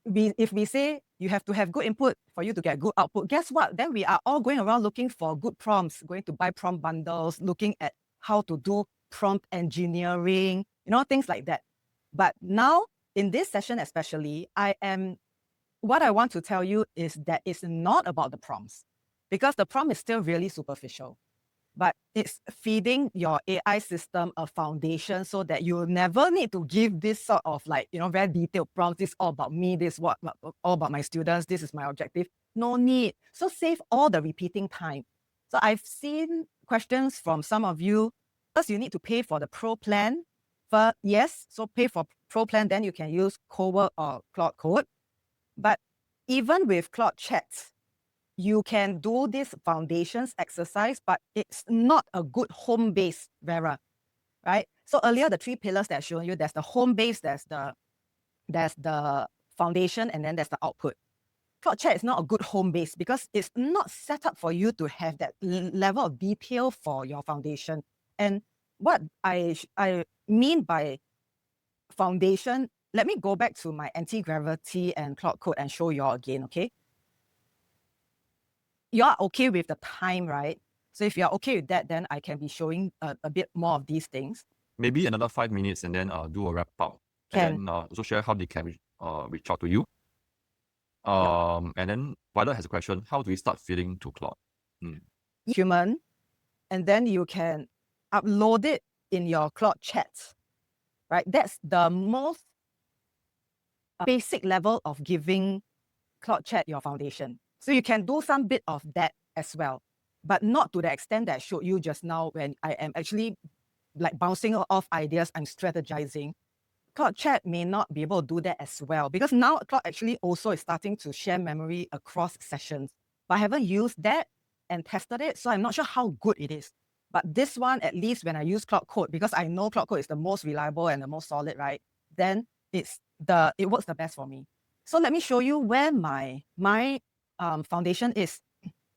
if we say you have to have good input for you to get good output, guess what? Then we are all going around looking for good prompts, going to buy prompt bundles, looking at how to do prompt engineering, things like that. But now, in this session especially, what I want to tell you is that it's not about the prompts, because the prompt is still really superficial. But it's feeding your AI system a foundation so that you never need to give this sort of very detailed prompts. This is all about me. This is all about my students. This is my objective. No need. So save all the repeating time. So I've seen questions from some of you. First, you need to pay for the Pro plan. Yes, so pay for Pro plan, then you can use Cowork or Claude Code. But even with Claude Chats, you can do this foundations exercise, but it's not a good home base, Vera, right? So earlier, the 3 pillars that I showed you, there's the home base, there's the foundation, and then there's the output. Claude Chat is not a good home base because it's not set up for you to have that level of detail for your foundation. And what I mean by foundation, let me go back to my AntiGravity and Claude Code and show you all again, okay? You're okay with the time, right? So if you're okay with that, then I can be showing a bit more of these things. Maybe another 5 minutes and then do a wrap up. Can. And then also share how they can reach out to you. And then Violet has a question. How do we start feeding to Claude? Human, and then you can upload it in your Claude chat, right? That's the most basic level of giving Claude Chat your foundation. So you can do some bit of that as well, but not to the extent that I showed you just now when I am actually bouncing off ideas, I'm strategizing. Claude Chat may not be able to do that as well, because now Claude actually also is starting to share memory across sessions. But I haven't used that and tested it, so I'm not sure how good it is. But this one, at least when I use Claude Code, because I know Claude Code is the most reliable and the most solid, right? Then it works the best for me. So let me show you where my foundation is.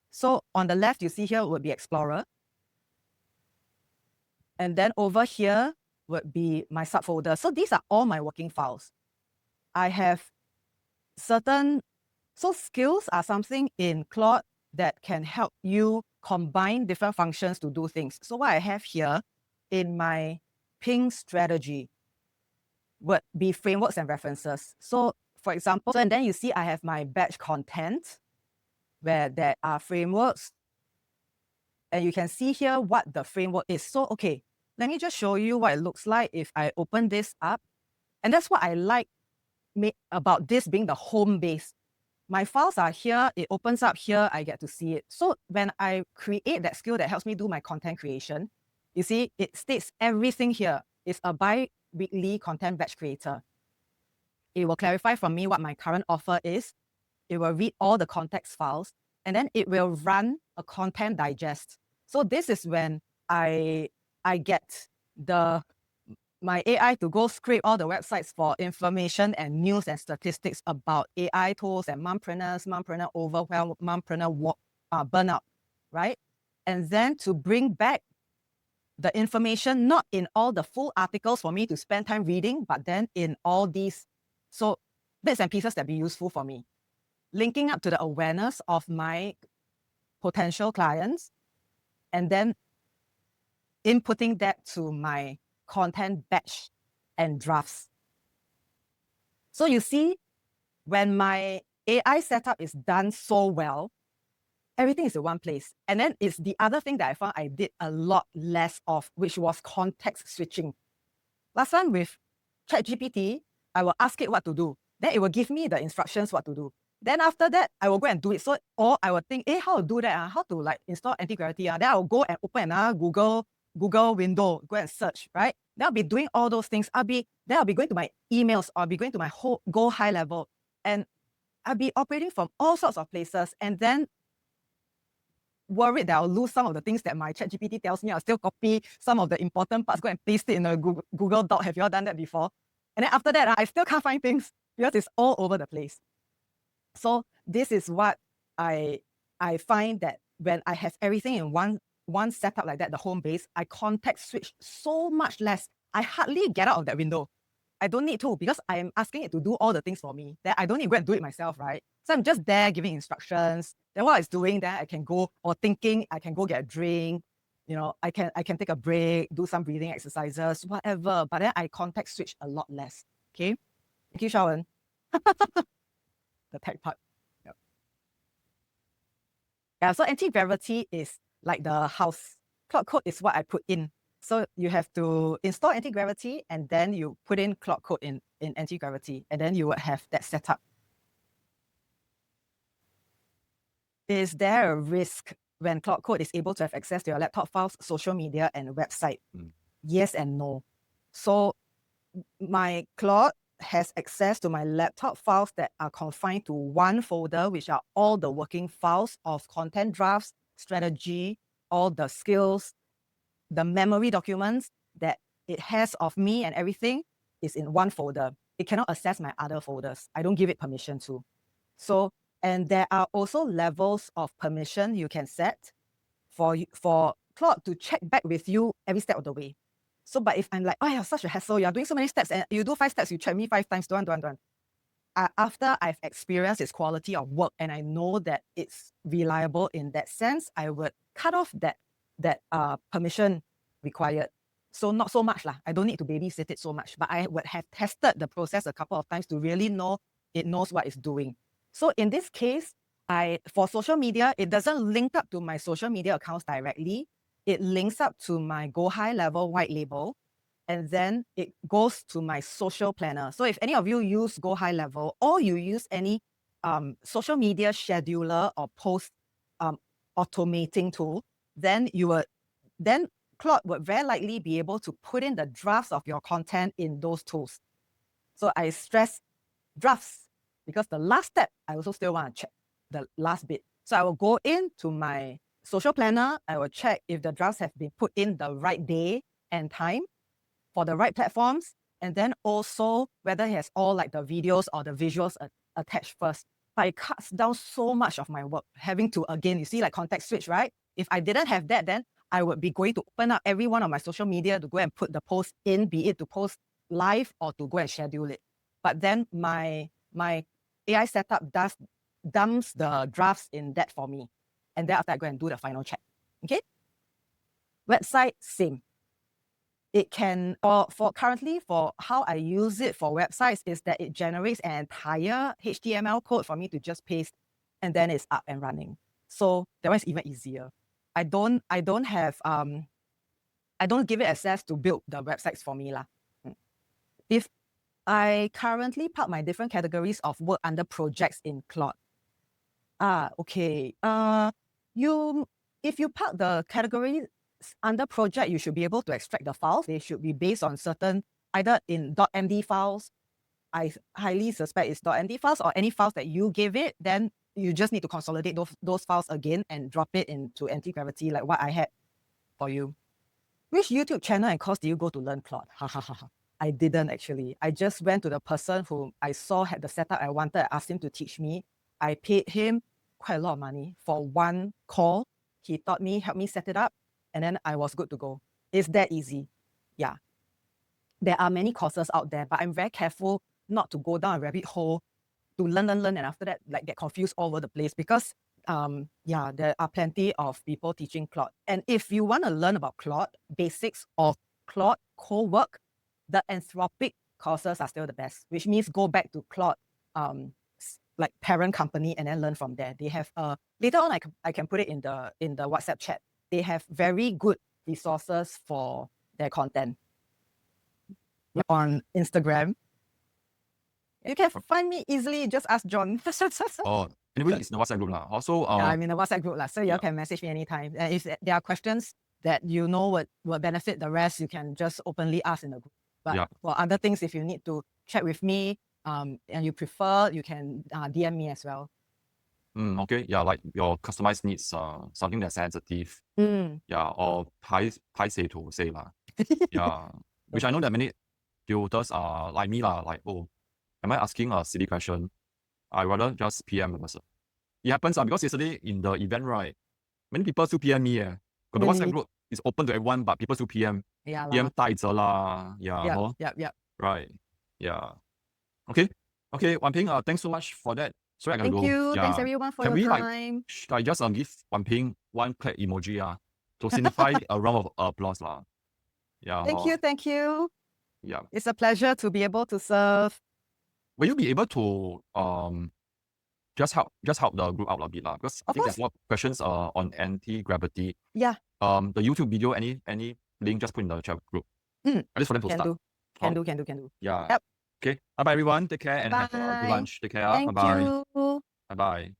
So on the left, you see here would be Explorer. And then over here would be my subfolder. So these are all my working files. I have so skills are something in Claude that can help you combine different functions to do things. So what I have here in my ping strategy would be frameworks and references. So for example, and then you see I have my batch content where there are frameworks, and you can see here what the framework is. So, okay, let me just show you what it looks like if I open this up. And that's what I like about this being the home base. My files are here, it opens up here, I get to see it. So when I create that skill that helps me do my content creation, you see, it states everything here. It's a bi-weekly content batch creator. It will clarify for me what my current offer is. It will read all the context files, and then it will run a content digest. So this is when I get my AI to go scrape all the websites for information and news and statistics about AI tools and mompreneur overwhelm, mompreneur burnout, right? And then to bring back the information, not in all the full articles for me to spend time reading, but then in all these bits and pieces that be useful for me. Linking up to the awareness of my potential clients and then inputting that to my content batch and drafts. So you see, when my AI setup is done so well, everything is in one place. And then it's the other thing that I found I did a lot less of, which was context switching. Last time with ChatGPT, I will ask it what to do. Then it will give me the instructions what to do. Then after that, I will go and do it. So, or I will think, how to do that? How to like install AntiGravity? Then I will go and open another Google window, go and search, right? Then I'll be doing all those things. I'll be going to my emails, I'll be going to my whole Go High Level, and I'll be operating from all sorts of places, and then worried that I'll lose some of the things that my ChatGPT tells me. I'll still copy some of the important parts, go and paste it in a Google Doc. Have you all done that before? And then after that, I still can't find things because it's all over the place. So this is what I find, that when I have everything in one setup like that, the home base, I context switch so much less. I hardly get out of that window. I don't need to, because I am asking it to do all the things for me. That I don't need to go and do it myself, right? So I'm just there giving instructions. Then while it's doing that, I can go, or thinking, I can go get a drink. You know, I can take a break, do some breathing exercises, whatever. But then I context switch a lot less. Okay, thank you, Shawan. The tech part. Yep. Yeah. So AntiGravity is like the house. Claude Code is what I put in. So you have to install AntiGravity, and then you put in Claude Code in AntiGravity, and then you would have that setup. Is there a risk when Claude Code is able to have access to your laptop files, social media, and website? Yes and no. So my Claude has access to my laptop files that are confined to one folder, which are all the working files of content drafts, strategy, all the skills, the memory documents that it has of me and everything is in one folder. It cannot access my other folders. I don't give it permission to. So, and there are also levels of permission you can set for Claude to check back with you every step of the way. So, but if I'm like, oh, you're such a hassle, you're doing so many steps, and you do 5 steps, you check me 5 times, don't. After I've experienced its quality of work and I know that it's reliable in that sense, I would cut off that permission required. So not so much lah. I don't need to babysit it so much, but I would have tested the process a couple of times to really know it knows what it's doing. So in this case, for social media, it doesn't link up to my social media accounts directly. It links up to my Go High Level white label, and then it goes to my social planner. So if any of you use Go High Level, or you use any social media scheduler or post automating tool, then Claude would very likely be able to put in the drafts of your content in those tools. So I stress drafts, because the last step, I also still want to check the last bit. So I will go into my social planner, I will check if the drafts have been put in the right day and time for the right platforms, and then also whether it has all like the videos or the visuals attached first. But it cuts down so much of my work, having to, again, you see, like context switch, right? If I didn't have that, then I would be going to open up every one of my social media to go and put the post in, be it to post live or to go and schedule it. But then my AI setup dumps the drafts in that for me. And then after I go and do the final check. Okay? Website, same. It can, for currently, for how I use it for websites, is that it generates an entire HTML code for me to just paste, and then it's up and running. So that one's even easier. I don't give it access to build the websites for me lah. If I currently park my different categories of work under projects in Claude. Okay. If you park the category under project, you should be able to extract the files. They should be based on certain, either in .md files. I highly suspect it's .md files, or any files that you give it. Then you just need to consolidate those files again and drop it into AntiGravity, like what I had for you. Which YouTube channel and course do you go to learn Claude? I didn't actually. I just went to the person who I saw had the setup I wanted. I asked him to teach me. I paid him quite a lot of money for one call. He taught me, helped me set it up, and then I was good to go. It's that easy. Yeah. There are many courses out there, but I'm very careful not to go down a rabbit hole to learn, and after that, like, get confused all over the place, because yeah, there are plenty of people teaching Claude. And if you want to learn about Claude, basics of Claude co-work, the Anthropic courses are still the best, which means go back to Claude, like parent company, and then learn from there. They have later on I can put it in the WhatsApp chat. They have very good resources for their content on Instagram. You can find me easily. Just ask John. Oh, anyway, it's in the WhatsApp group lah. Also, Yeah, I'm in the WhatsApp group, so you yeah. can message me anytime. And if there are questions that you know would benefit the rest, you can just openly ask in the group. But Yeah. for other things, if you need to chat with me, and you prefer, you can DM me as well. Okay, yeah, like your customized needs, something that's sensitive, yeah, or say to say lah, yeah, which I know that many tutors are like me lah, like, oh, am I asking a silly question? I rather just PM the person. It happens because yesterday in the event, right, many people still PM me. Got the Really? WhatsApp group is open to everyone, but people still PM. Yeah, PM 带着啦, yeah, yep. right, yeah. Okay, Wan Ping, thanks so much for that. Sorry, I gotta Thank go. you. Yeah. Thanks everyone for Can your we time. I just give Wan Ping one clap emoji to signify a round of applause lah. Yeah. Thank you. Yeah. It's a pleasure to be able to serve. Will you be able to just help the group out a bit lah? Because I think there's more questions on AntiGravity. Yeah. The YouTube video, any link, just put in the chat group. At least for them to start. Can do. Yeah. Yep. Okay. Bye bye everyone. Take care and have a good lunch. Take care. Thank Bye bye. you. Bye bye.